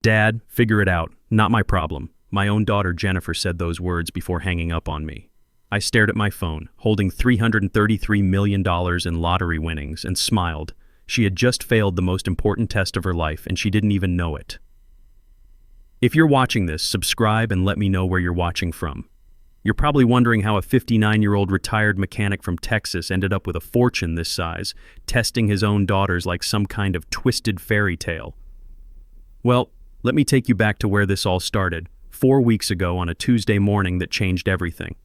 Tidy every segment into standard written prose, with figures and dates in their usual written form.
"Dad, figure it out. Not my problem." My own daughter Jennifer said those words before hanging up on me. I stared at my phone, holding $333 million in lottery winnings, and smiled. She had just failed the most important test of her life, and she didn't even know it. If you're watching this, subscribe and let me know where you're watching from. You're probably wondering how a 59-year-old retired mechanic from Texas ended up with a fortune this size, testing his own daughters like some kind of twisted fairy tale. Well, let me take you back to where this all started, 4 weeks ago on a Tuesday morning that changed everything.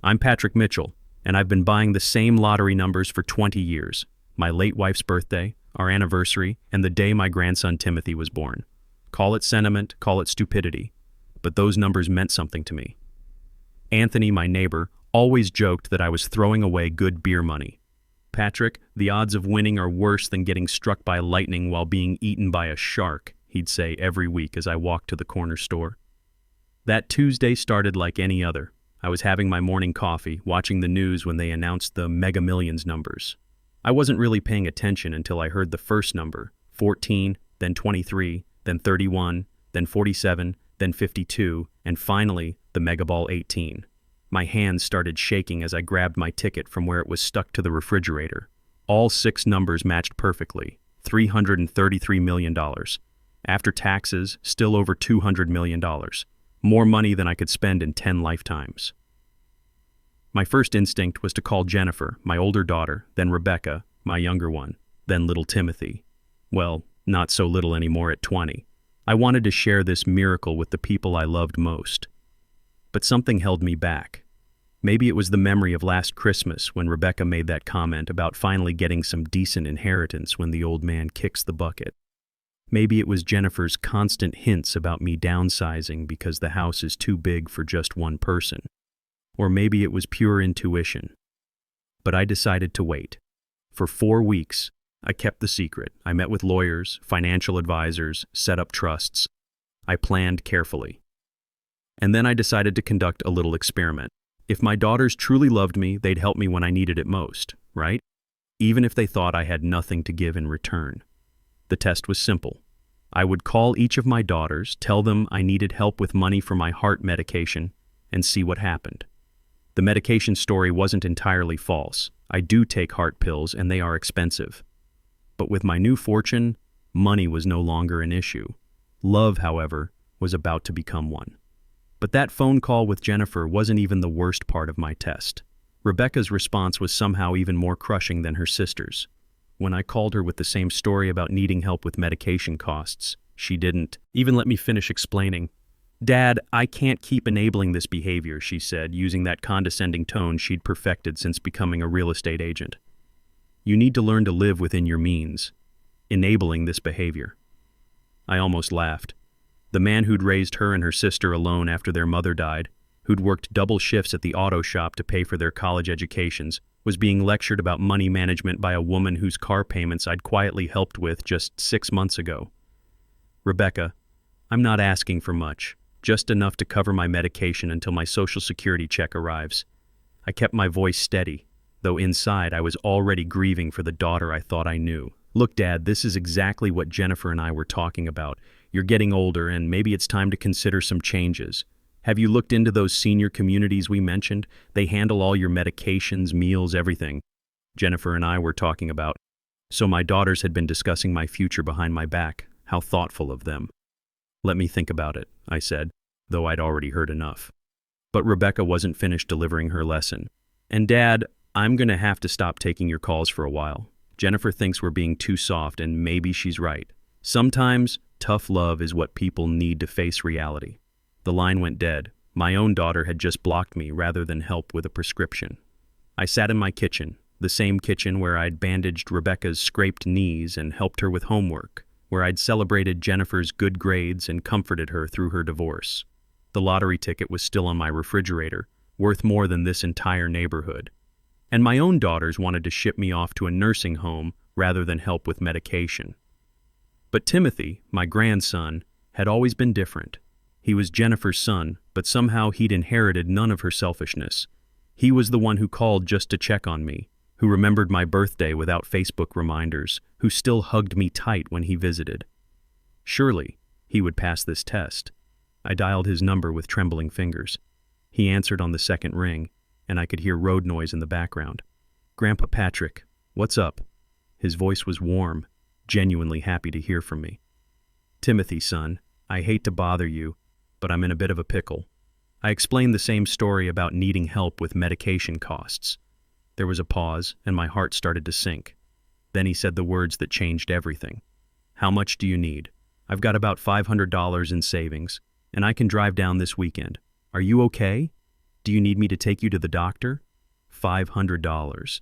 I'm Patrick Mitchell, and I've been buying the same lottery numbers for 20 years. My late wife's birthday, our anniversary, and the day my grandson Timothy was born. Call it sentiment, call it stupidity, but those numbers meant something to me. Anthony, my neighbor, always joked that I was throwing away good beer money. "Patrick, the odds of winning are worse than getting struck by lightning while being eaten by a shark," he'd say every week as I walked to the corner store. That Tuesday started like any other. I was having my morning coffee, watching the news when they announced the Mega Millions numbers. I wasn't really paying attention until I heard the first number, 14, then 23, then 31, then 47, then 52, and finally, the Mega Ball 18. My hands started shaking as I grabbed my ticket from where it was stuck to the refrigerator. All 6 numbers matched perfectly, $333 million. After taxes, still over $200 million. More money than I could spend in 10 lifetimes. My first instinct was to call Jennifer, my older daughter, then Rebecca, my younger one, then little Timothy. Well, not so little anymore at 20. I wanted to share this miracle with the people I loved most. But something held me back. Maybe it was the memory of last Christmas when Rebecca made that comment about finally getting some decent inheritance when the old man kicks the bucket. Maybe it was Jennifer's constant hints about me downsizing because the house is too big for just one person. Or maybe it was pure intuition. But I decided to wait. For 4 weeks, I kept the secret. I met with lawyers, financial advisors, set up trusts. I planned carefully. And then I decided to conduct a little experiment. If my daughters truly loved me, they'd help me when I needed it most, right? Even if they thought I had nothing to give in return. The test was simple. I would call each of my daughters, tell them I needed help with money for my heart medication, and see what happened. The medication story wasn't entirely false. I do take heart pills, and they are expensive. But with my new fortune, money was no longer an issue. Love, however, was about to become one. But that phone call with Jennifer wasn't even the worst part of my test. Rebecca's response was somehow even more crushing than her sister's. When I called her with the same story about needing help with medication costs, she didn't even let me finish explaining. "Dad, I can't keep enabling this behavior," she said, using that condescending tone she'd perfected since becoming a real estate agent. "You need to learn to live within your means, enabling this behavior." I almost laughed. The man who'd raised her and her sister alone after their mother died, who'd worked double shifts at the auto shop to pay for their college educations, was being lectured about money management by a woman whose car payments I'd quietly helped with just 6 months ago. "Rebecca, I'm not asking for much, just enough to cover my medication until my Social Security check arrives." I kept my voice steady, though inside I was already grieving for the daughter I thought I knew. "Look, Dad, this is exactly what Jennifer and I were talking about. You're getting older, and maybe it's time to consider some changes. Have you looked into those senior communities we mentioned? They handle all your medications, meals, everything." Jennifer and I were talking about. So my daughters had been discussing my future behind my back. How thoughtful of them. "Let me think about it," I said, though I'd already heard enough. But Rebecca wasn't finished delivering her lesson. "And Dad, I'm going to have to stop taking your calls for a while. Jennifer thinks we're being too soft, and maybe she's right. Sometimes, tough love is what people need to face reality." The line went dead. My own daughter had just blocked me rather than help with a prescription. I sat in my kitchen, the same kitchen where I'd bandaged Rebecca's scraped knees and helped her with homework, where I'd celebrated Jennifer's good grades and comforted her through her divorce. The lottery ticket was still on my refrigerator, worth more than this entire neighborhood. And my own daughters wanted to ship me off to a nursing home rather than help with medication. But Timothy, my grandson, had always been different. He was Jennifer's son, but somehow he'd inherited none of her selfishness. He was the one who called just to check on me, who remembered my birthday without Facebook reminders, who still hugged me tight when he visited. Surely, He would pass this test. I dialed his number with trembling fingers. He answered on the second ring, and I could hear road noise in the background. "Grandpa Patrick, what's up?" His voice was warm, genuinely happy to hear from me. "Timothy, son, I hate to bother you, but I'm in a bit of a pickle." I explained the same story about needing help with medication costs. There was a pause, and my heart started to sink. Then he said the words that changed everything. "How much do you need?" "I've got about $500 in savings, and I can drive down this weekend. Are you okay? Do you need me to take you to the doctor?" $500.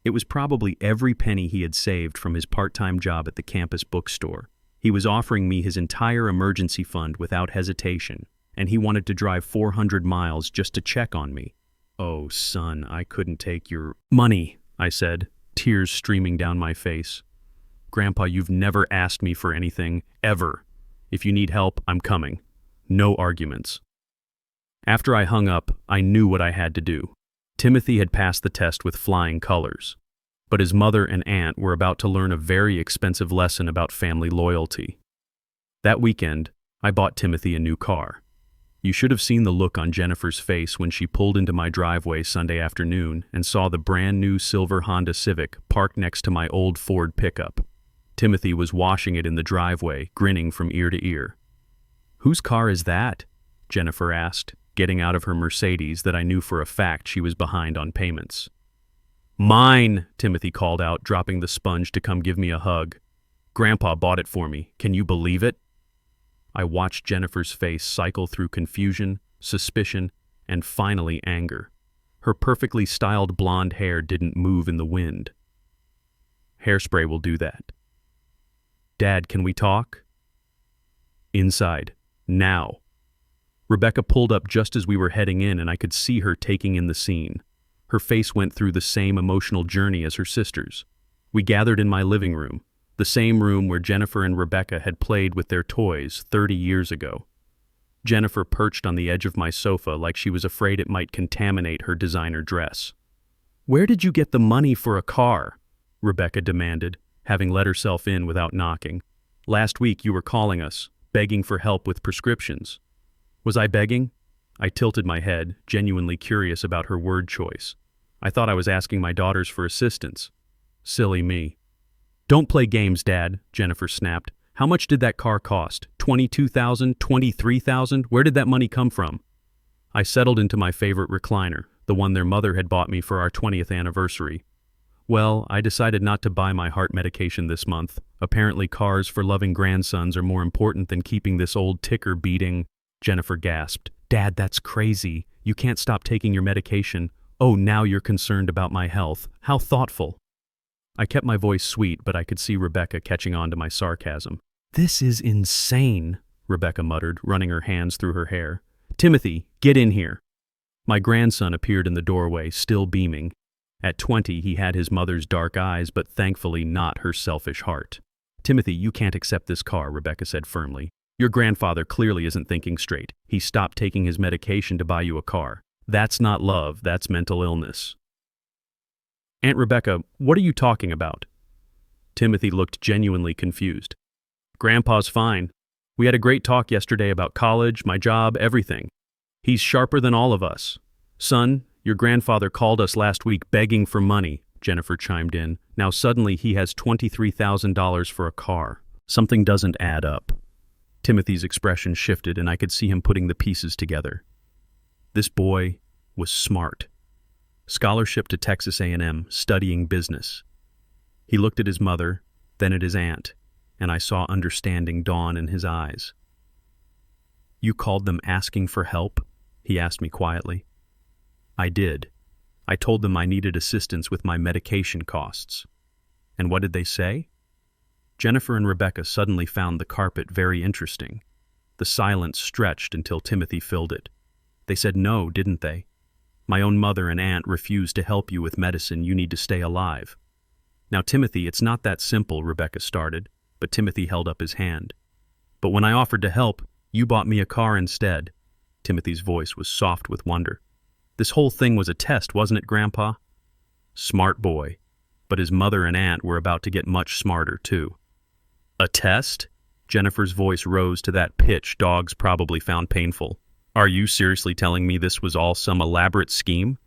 It was probably every penny he had saved from his part-time job at the campus bookstore. He was offering me his entire emergency fund without hesitation, and he wanted to drive 400 miles just to check on me. "Oh, son, I couldn't take your money," I said, tears streaming down my face. "Grandpa, you've never asked me for anything, ever. If you need help, I'm coming. No arguments." After I hung up, I knew what I had to do. Timothy had passed the test with flying colors, but his mother and aunt were about to learn a very expensive lesson about family loyalty. That weekend, I bought Timothy a new car. You should have seen the look on Jennifer's face when she pulled into my driveway Sunday afternoon and saw the brand new silver Honda Civic parked next to my old Ford pickup. Timothy was washing it in the driveway, grinning from ear to ear. "Whose car is that?" Jennifer asked, getting out of her Mercedes that I knew for a fact she was behind on payments. "Mine," Timothy called out, dropping the sponge to come give me a hug. "Grandpa bought it for me. Can you believe it?" I watched Jennifer's face cycle through confusion, suspicion, and finally anger. Her perfectly styled blonde hair didn't move in the wind. "Hairspray will do that." "Dad, can we talk?" "Inside. Now." Rebecca pulled up just as we were heading in, and I could see her taking in the scene. Her face went through the same emotional journey as her sister's. We gathered in my living room, the same room where Jennifer and Rebecca had played with their toys 30 years ago. Jennifer perched on the edge of my sofa like she was afraid it might contaminate her designer dress. "Where did you get the money for a car?" Rebecca demanded, having let herself in without knocking. "Last week you were calling us, begging for help with prescriptions." Was I begging? I tilted my head, genuinely curious about her word choice. I thought I was asking my daughters for assistance. Silly me. "Don't play games, Dad," Jennifer snapped. "How much did that car cost? $22,000? $23,000? Where did that money come from?" I settled into my favorite recliner, the one their mother had bought me for our 20th anniversary. "Well, I decided not to buy my heart medication this month. Apparently cars for loving grandsons are more important than keeping this old ticker beating." Jennifer gasped. "Dad, that's crazy. You can't stop taking your medication. Oh, now you're concerned about my health. How thoughtful." I kept my voice sweet, but I could see Rebecca catching on to my sarcasm. "This is insane," Rebecca muttered, running her hands through her hair. "Timothy, get in here." My grandson appeared in the doorway, still beaming. At 20, he had his mother's dark eyes, but thankfully not her selfish heart. "Timothy, you can't accept this car," Rebecca said firmly. "Your grandfather clearly isn't thinking straight. He stopped taking his medication to buy you a car. That's not love, that's mental illness." "Aunt Rebecca, what are you talking about?" Timothy looked genuinely confused. "Grandpa's fine. We had a great talk yesterday about college, my job, everything. He's sharper than all of us." "Son, your grandfather called us last week begging for money," Jennifer chimed in. "Now suddenly he has $23,000 for a car. Something doesn't add up." Timothy's expression shifted, and I could see him putting the pieces together. This boy was smart. Scholarship to Texas A&M, studying business. He looked at his mother, then at his aunt, and I saw understanding dawn in his eyes. "You called them asking for help?" he asked me quietly. I did. I told them I needed assistance with my medication costs. And what did they say? Jennifer and Rebecca suddenly found the carpet very interesting. The silence stretched until Timothy filled it. They said no, didn't they? "My own mother and aunt refused to help you with medicine. You need to stay alive." "Now, Timothy, it's not that simple," Rebecca started, but Timothy held up his hand. "But when I offered to help, you bought me a car instead." Timothy's voice was soft with wonder. "This whole thing was a test, wasn't it, Grandpa?" Smart boy. But his mother and aunt were about to get much smarter, too. "A test?" Jennifer's voice rose to that pitch dogs probably found painful. Are you seriously telling me this was all some elaborate scheme?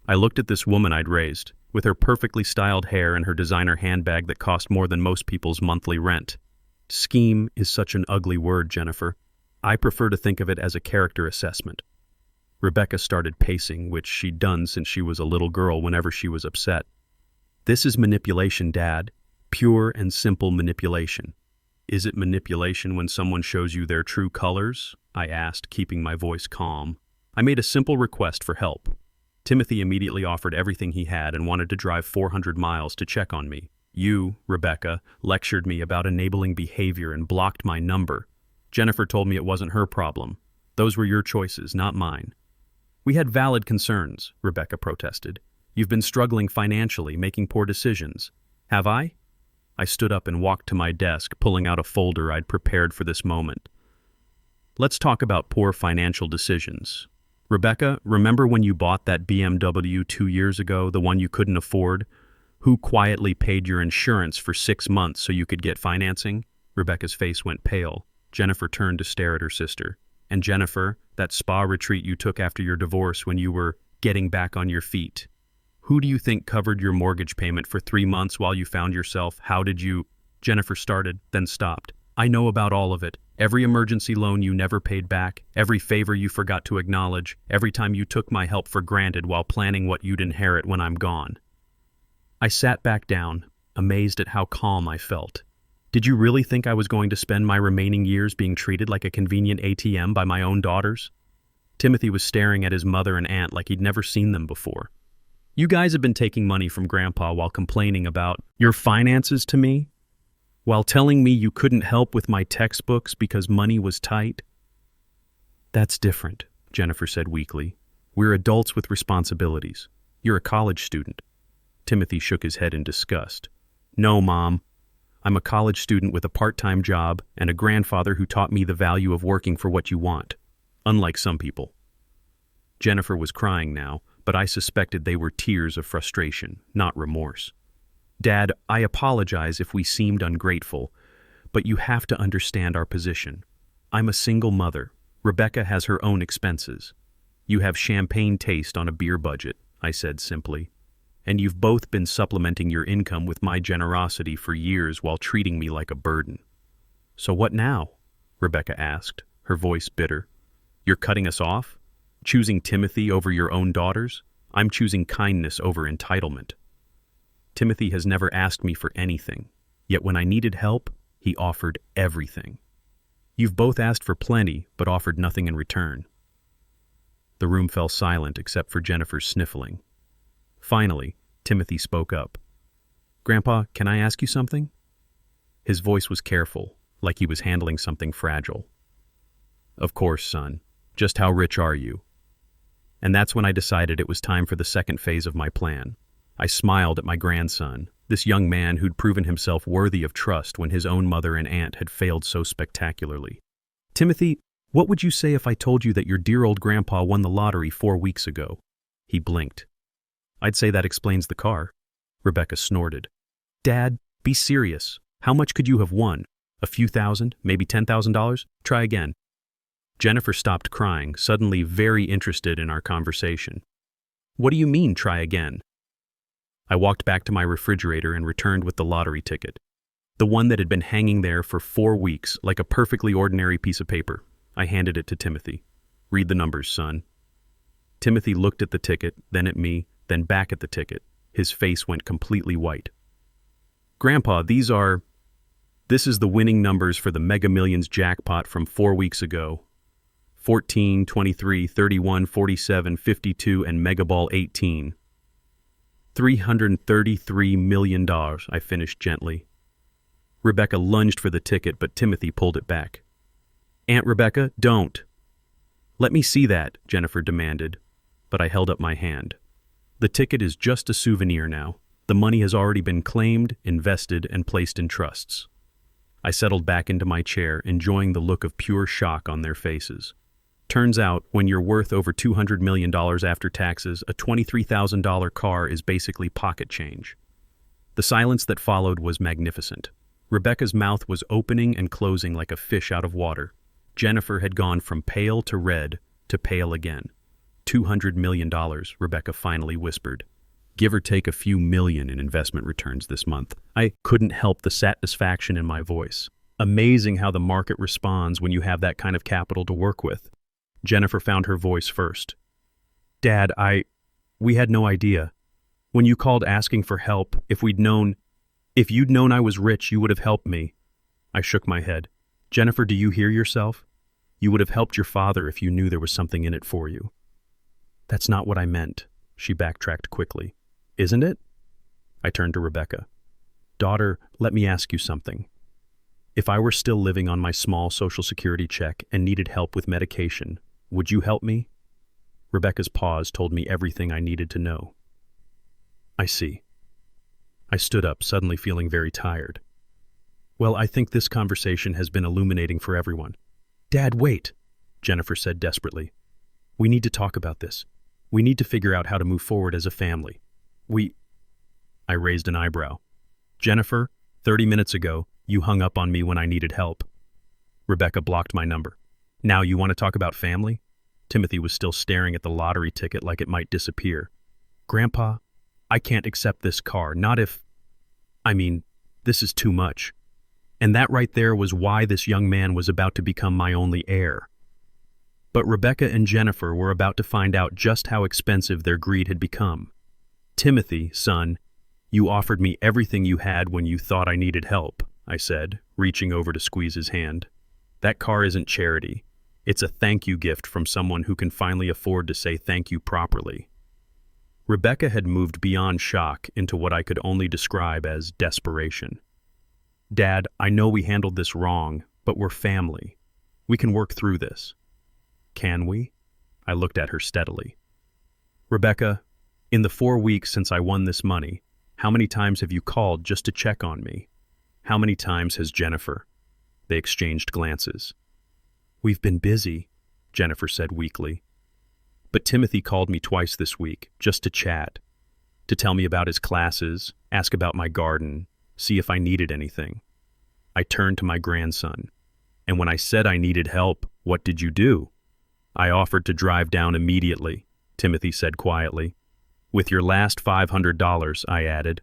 I looked at this woman I'd raised, with her perfectly styled hair and her designer handbag that cost more than most people's monthly rent. Scheme is such an ugly word, Jennifer. I prefer to think of it as a character assessment. Rebecca started pacing, which she'd done since she was a little girl whenever she was upset. This is manipulation, Dad. Pure and simple manipulation. Is it manipulation when someone shows you their true colors? I asked, keeping my voice calm. I made a simple request for help. Timothy immediately offered everything he had and wanted to drive 400 miles to check on me. You, Rebecca, lectured me about enabling behavior and blocked my number. Jennifer told me it wasn't her problem. Those were your choices, not mine. We had valid concerns, Rebecca protested. You've been struggling financially, making poor decisions. Have I? I stood up and walked to my desk, pulling out a folder I'd prepared for this moment. Let's talk about poor financial decisions. Rebecca, remember when you bought that BMW 2 years ago, the one you couldn't afford? Who quietly paid your insurance for 6 months so you could get financing? Rebecca's face went pale. Jennifer turned to stare at her sister. And Jennifer, that spa retreat you took after your divorce when you were getting back on your feet. Who do you think covered your mortgage payment for 3 months while you found yourself? How did you? Jennifer started, then stopped. I know about all of it. Every emergency loan you never paid back, every favor you forgot to acknowledge, every time you took my help for granted while planning what you'd inherit when I'm gone. I sat back down, amazed at how calm I felt. Did you really think I was going to spend my remaining years being treated like a convenient ATM by my own daughters? Timothy was staring at his mother and aunt like he'd never seen them before. You guys have been taking money from Grandpa while complaining about your finances to me? While telling me you couldn't help with my textbooks because money was tight? That's different, Jennifer said weakly. We're adults with responsibilities. You're a college student. Timothy shook his head in disgust. No, Mom. I'm a college student with a part-time job and a grandfather who taught me the value of working for what you want, unlike some people. Jennifer was crying now, but I suspected they were tears of frustration, not remorse. Dad, I apologize if we seemed ungrateful, but you have to understand our position. I'm a single mother. Rebecca has her own expenses. You have champagne taste on a beer budget, I said simply. And you've both been supplementing your income with my generosity for years while treating me like a burden. So what now? Rebecca asked, her voice bitter. You're cutting us off? Choosing Timothy over your own daughters? I'm choosing kindness over entitlement. Timothy has never asked me for anything, yet when I needed help, he offered everything. You've both asked for plenty, but offered nothing in return. The room fell silent except for Jennifer's sniffling. Finally, Timothy spoke up. Grandpa, can I ask you something? His voice was careful, like he was handling something fragile. Of course, son. Just how rich are you? And that's when I decided it was time for the second phase of my plan. I smiled at my grandson, this young man who'd proven himself worthy of trust when his own mother and aunt had failed so spectacularly. Timothy, what would you say if I told you that your dear old grandpa won the lottery 4 weeks ago? He blinked. I'd say that explains the car. Rebecca snorted. Dad, be serious. How much could you have won? A few thousand, maybe $10,000? Try again. Jennifer stopped crying, suddenly very interested in our conversation. What do you mean, try again? I walked back to my refrigerator and returned with the lottery ticket. The one that had been hanging there for 4 weeks, like a perfectly ordinary piece of paper. I handed it to Timothy. Read the numbers, son. Timothy looked at the ticket, then at me, then back at the ticket. His face went completely white. Grandpa, this is the winning numbers for the Mega Millions jackpot from 4 weeks ago. 14, 23, 31, 47, 52, and Mega Ball 18. $333 million, I finished gently. Rebecca lunged for the ticket, but Timothy pulled it back. Aunt Rebecca, don't. Let me see that, Jennifer demanded, but I held up my hand. The ticket is just a souvenir now. The money has already been claimed, invested, and placed in trusts. I settled back into my chair, enjoying the look of pure shock on their faces. Turns out, when you're worth over $200 million after taxes, a $23,000 car is basically pocket change. The silence that followed was magnificent. Rebecca's mouth was opening and closing like a fish out of water. Jennifer had gone from pale to red to pale again. $200 million, Rebecca finally whispered. Give or take a few million in investment returns this month. I couldn't help the satisfaction in my voice. Amazing how the market responds when you have that kind of capital to work with. Jennifer found her voice first. Dad, we had no idea. When you called asking for help, if you'd known I was rich, you would have helped me. I shook my head. Jennifer, do you hear yourself? You would have helped your father if you knew there was something in it for you. That's not what I meant, she backtracked quickly. Isn't it? I turned to Rebecca. Daughter, let me ask you something. If I were still living on my small Social Security check and needed help with medication, would you help me? Rebecca's pause told me everything I needed to know. I see. I stood up, suddenly feeling very tired. Well, I think this conversation has been illuminating for everyone. Dad, wait, Jennifer said desperately. We need to talk about this. We need to figure out how to move forward as a family. I raised an eyebrow. Jennifer, 30 minutes ago, you hung up on me when I needed help. Rebecca blocked my number. Now you want to talk about family? Timothy was still staring at the lottery ticket like it might disappear. Grandpa, I can't accept this car, not if... this is too much. And that right there was why this young man was about to become my only heir. But Rebecca and Jennifer were about to find out just how expensive their greed had become. Timothy, son, you offered me everything you had when you thought I needed help, I said, reaching over to squeeze his hand. That car isn't charity. It's a thank you gift from someone who can finally afford to say thank you properly. Rebecca had moved beyond shock into what I could only describe as desperation. Dad, I know we handled this wrong, but we're family. We can work through this. Can we? I looked at her steadily. Rebecca, in the 4 weeks since I won this money, how many times have you called just to check on me? How many times has Jennifer? They exchanged glances. We've been busy, Jennifer said weakly. But Timothy called me twice this week, just to chat, to tell me about his classes, ask about my garden, see if I needed anything. I turned to my grandson, and when I said I needed help, what did you do? I offered to drive down immediately, Timothy said quietly. With your last $500, I added.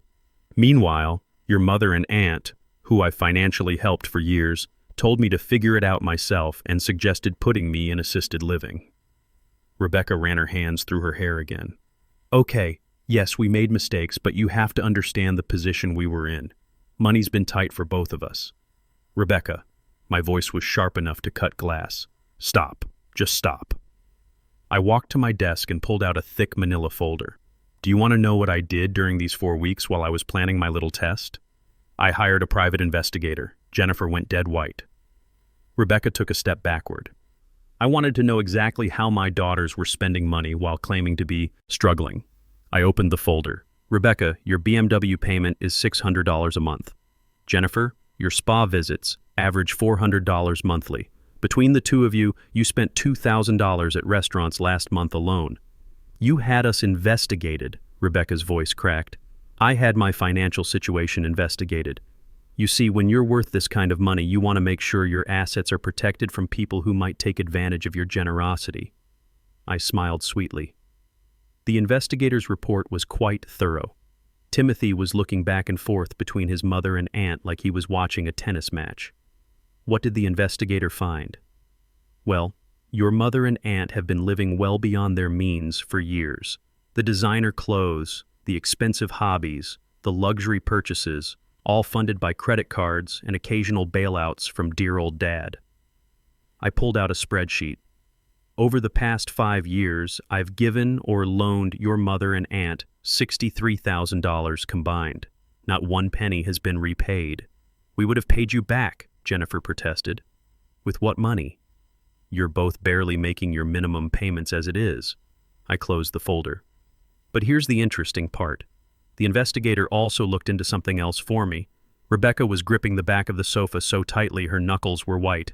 Meanwhile, your mother and aunt, who I financially helped for years, told me to figure it out myself and suggested putting me in assisted living. Rebecca ran her hands through her hair again. Okay, yes, we made mistakes, but you have to understand the position we were in. Money's been tight for both of us. Rebecca, my voice was sharp enough to cut glass. Stop. Just stop. I walked to my desk and pulled out a thick manila folder. Do you want to know what I did during these 4 weeks while I was planning my little test? I hired a private investigator. Jennifer went dead white. Rebecca took a step backward. I wanted to know exactly how my daughters were spending money while claiming to be struggling. I opened the folder. Rebecca, your BMW payment is $600 a month. Jennifer, your spa visits average $400 monthly. Between the two of you, you spent $2,000 at restaurants last month alone. You had us investigated, Rebecca's voice cracked. I had my financial situation investigated. You see, when you're worth this kind of money, you want to make sure your assets are protected from people who might take advantage of your generosity. I smiled sweetly. The investigator's report was quite thorough. Timothy was looking back and forth between his mother and aunt like he was watching a tennis match. What did the investigator find? Well, your mother and aunt have been living well beyond their means for years. The designer clothes, the expensive hobbies, the luxury purchases, all funded by credit cards and occasional bailouts from dear old Dad. I pulled out a spreadsheet. Over the past 5 years, I've given or loaned your mother and aunt $63,000 combined. Not one penny has been repaid. We would have paid you back, Jennifer protested. With what money? You're both barely making your minimum payments as it is. I closed the folder. But here's the interesting part. The investigator also looked into something else for me. Rebecca was gripping the back of the sofa so tightly her knuckles were white.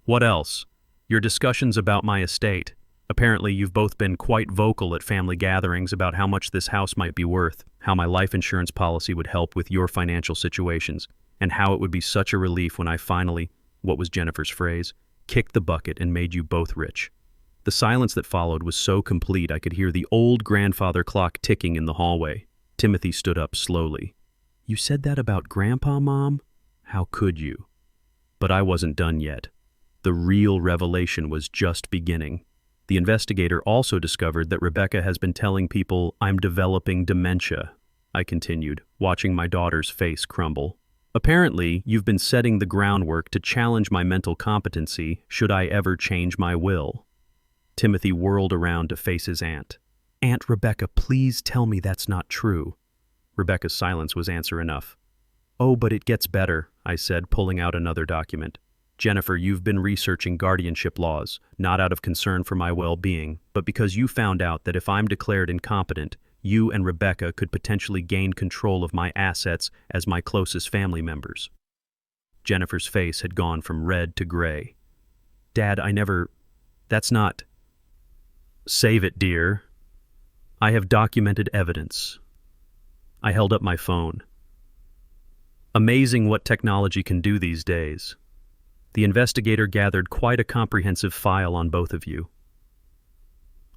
What else? Your discussions about my estate. Apparently you've both been quite vocal at family gatherings about how much this house might be worth, how my life insurance policy would help with your financial situations. and how it would be such a relief when I finally, what was Jennifer's phrase, kicked the bucket and made you both rich. The silence that followed was so complete I could hear the old grandfather clock ticking in the hallway. Timothy stood up slowly. "You said that about Grandpa, Mom? How could you?" But I wasn't done yet. The real revelation was just beginning. The investigator also discovered that Rebecca has been telling people I'm developing dementia, I continued, watching my daughter's face crumble. "Apparently, you've been setting the groundwork to challenge my mental competency should I ever change my will." Timothy whirled around to face his aunt. "Aunt Rebecca, please tell me that's not true." Rebecca's silence was answer enough. "Oh, but it gets better," I said, pulling out another document. "Jennifer, you've been researching guardianship laws, not out of concern for my well-being, but because you found out that if I'm declared incompetent, you and Rebecca could potentially gain control of my assets as my closest family members." Jennifer's face had gone from red to gray. "Dad, that's not—" "Save it, dear. I have documented evidence." I held up my phone. Amazing what technology can do these days. The investigator gathered quite a comprehensive file on both of you.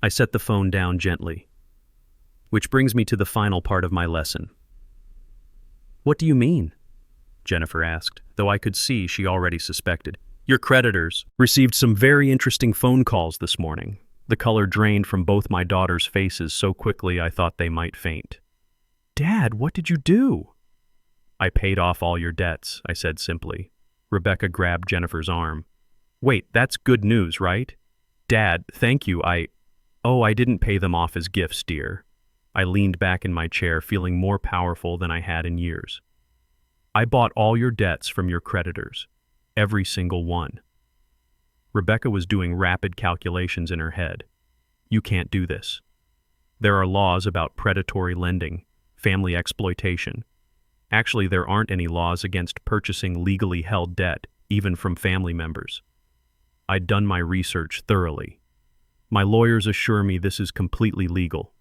I set the phone down gently. Which brings me to the final part of my lesson. "What do you mean?" Jennifer asked, though I could see she already suspected. "Your creditors received some very interesting phone calls this morning." The color drained from both my daughters' faces so quickly I thought they might faint. "Dad, what did you do?" "I paid off all your debts," I said simply. Rebecca grabbed Jennifer's arm. "Wait, that's good news, right?" "Dad, thank you, I didn't pay them off as gifts, dear." I leaned back in my chair, feeling more powerful than I had in years. "I bought all your debts from your creditors. Every single one." Rebecca was doing rapid calculations in her head. "You can't do this. There are laws about predatory lending, family exploitation. Actually, there aren't any laws against purchasing legally held debt, even from family members. I'd done my research thoroughly. My lawyers assure me this is completely legal.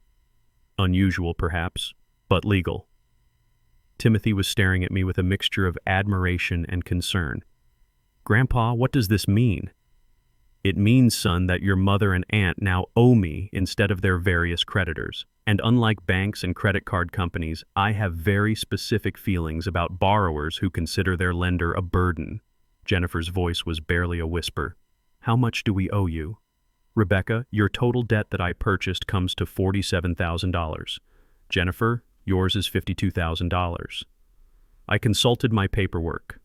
Unusual, perhaps, but legal." Timothy was staring at me with a mixture of admiration and concern. "Grandpa, what does this mean?" "It means, son, that your mother and aunt now owe me instead of their various creditors. And unlike banks and credit card companies, I have very specific feelings about borrowers who consider their lender a burden." Jennifer's voice was barely a whisper. "How much do we owe you?" "Rebecca, your total debt that I purchased comes to $47,000. Jennifer, yours is $52,000. I consulted my paperwork.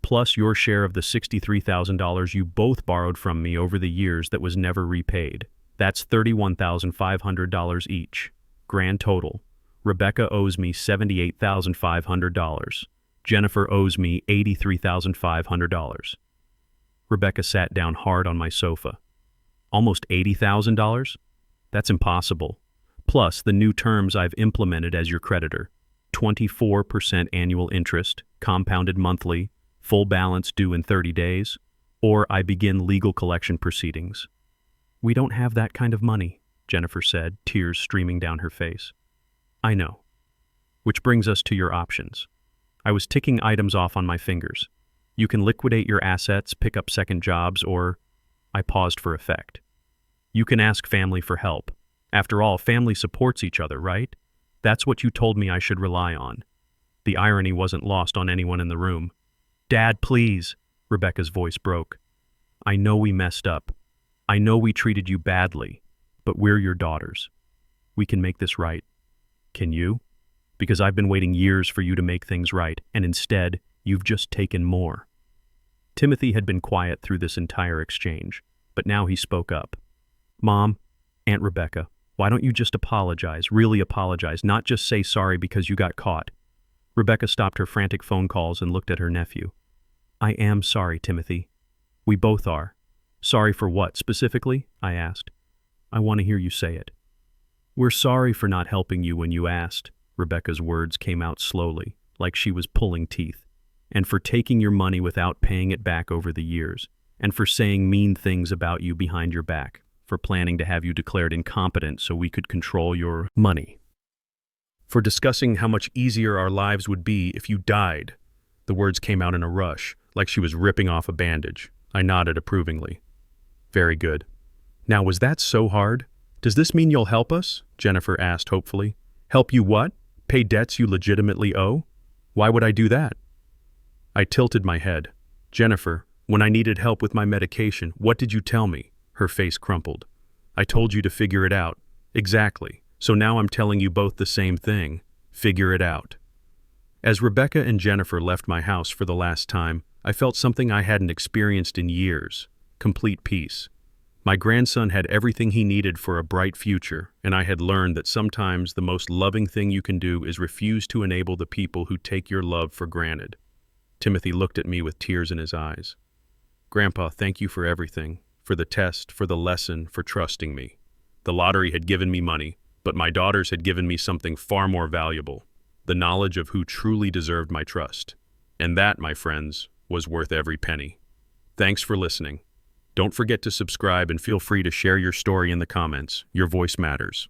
Plus your share of the $63,000 you both borrowed from me over the years that was never repaid. That's $31,500 each. Grand total. Rebecca owes me $78,500. Jennifer owes me $83,500. Rebecca sat down hard on my sofa. "Almost $80,000? That's impossible. Plus the new terms I've implemented as your creditor. 24% annual interest, compounded monthly, full balance due in 30 days, or I begin legal collection proceedings." "We don't have that kind of money," Jennifer said, tears streaming down her face. "I know. Which brings us to your options." I was ticking items off on my fingers. "You can liquidate your assets, pick up second jobs, or—" I paused for effect. "You can ask family for help. After all, family supports each other, right? That's what you told me I should rely on." The irony wasn't lost on anyone in the room. "Dad, please," Rebecca's voice broke. "I know we messed up. I know we treated you badly, but we're your daughters. We can make this right. Can you? Because I've been waiting years for you to make things right, and instead, you've just taken more." Timothy had been quiet through this entire exchange, but now he spoke up. "Mom, Aunt Rebecca, why don't you just apologize, really apologize, not just say sorry because you got caught?" Rebecca stopped her frantic phone calls and looked at her nephew. "I am sorry, Timothy. We both are." "Sorry for what, specifically?" I asked. "I want to hear you say it." "We're sorry for not helping you when you asked." Rebecca's words came out slowly, like she was pulling teeth. "And for taking your money without paying it back over the years. And for saying mean things about you behind your back. For planning to have you declared incompetent so we could control your money. For discussing how much easier our lives would be if you died. The words came out in a rush, like she was ripping off a bandage. I nodded approvingly. Very good. Now, was that so hard? Does this mean you'll help us? Jennifer asked hopefully. Help you what? Pay debts you legitimately owe? Why would I do that? I tilted my head. Jennifer, when I needed help with my medication, what did you tell me? Her face crumpled. I told you to figure it out. Exactly. So now I'm telling you both the same thing. Figure it out. As Rebecca and Jennifer left my house for the last time, I felt something I hadn't experienced in years. Complete peace. My grandson had everything he needed for a bright future, and I had learned that sometimes the most loving thing you can do is refuse to enable the people who take your love for granted. Timothy looked at me with tears in his eyes. Grandpa, thank you for everything, for the test, for the lesson, for trusting me. The lottery had given me money, but my daughters had given me something far more valuable, the knowledge of who truly deserved my trust. And that, my friends, was worth every penny. Thanks for listening. Don't forget to subscribe and feel free to share your story in the comments. Your voice matters.